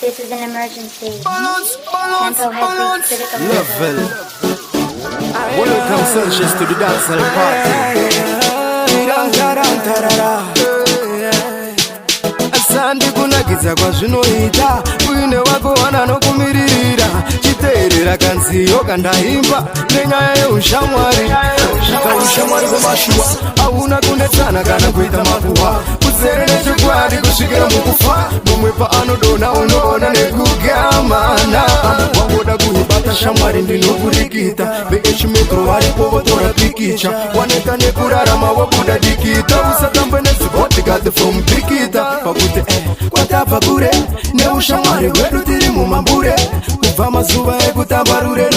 This is an emergency. Tempo has reached critical level. Welcome Sanchez to the dancehall party. Asante kunakiza kwa zvinoita uine wako wana nokumiririra chiteerera kanziyo kandaimba nenyaya yeushamwari kaushamwari kwemashua hauna kunetsana kana kuita makuhwa kuzere nechokwadi kusvikira mukufa mumwe paanodona unoona nekugamana wangoda kuibata shamwari ndinokurikita veechimetro varipo votora pikicha waneta nekurarama wabuda dikita usatambe nezibotikate from pikita pakuti kwatabva kure neushamwari hwedu tiri mumambure kubva mazuva ekutamba rure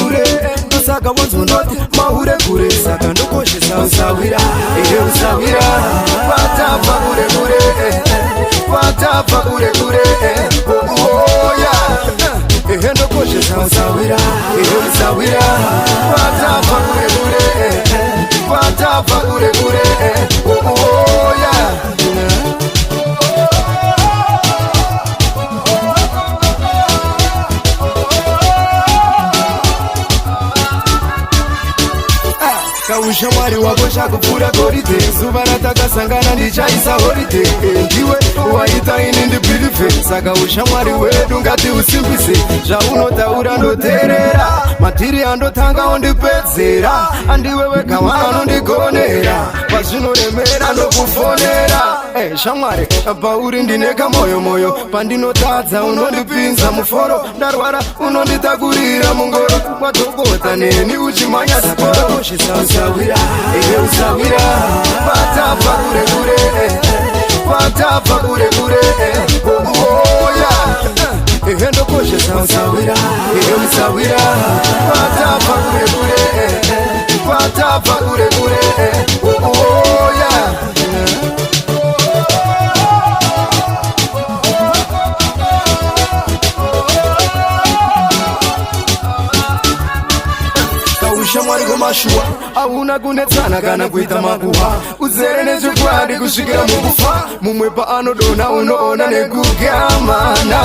ndosaka wonzonoti mahure kure saka ndokoshesa usawira usawira kwatabva kure oya ndokoshesa usawira usawira kwatabva kure oya kaushamwari wako shakupfuura goride zuva ratakasangana ndichaisa horide ndiwe waita ini ndibhirife saka ushamwari wedu ngati usimbise zvaunotaura ndoteerera matiri andotanga ondipedzera andiwe wega wanondigonera pazvinoremera ndokufonera shamwari pauri ndine kamoyo pandinotadza unondipinza muforo ndarwara unonditakurira mungoro kwadhokota neni uchimhanya zikoro usawira patabva kure oya ndokoshesa usawira patabva kure oya ushamwari kwemashua hauna kunetsana kana kuita makuhwa uzere nechokwadi kusvikira mukufa mumwe paanodona unoona nekugamana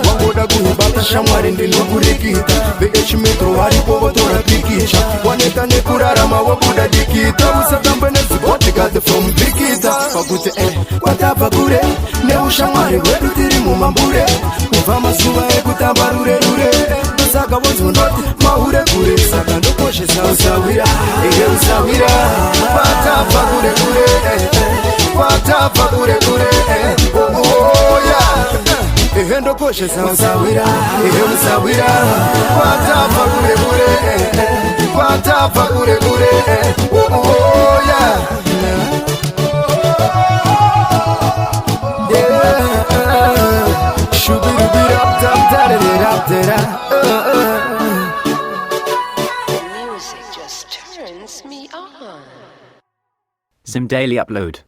wangoda kuibata shamwari ndinokurikita veechimetro varipo votora pikicha waneta nekurarama wabuda dikita usatambe nezibotikate from pikita pakuti kwatabva kure neushamwari hwedu tiri mumambure kubva mazuva ekutamba rure ndosaka wonzonoti mahure kure saka ndokoshesa usawira patabva kure oya ndokoshesa usawira patabva kure oya Zim Daily Upload.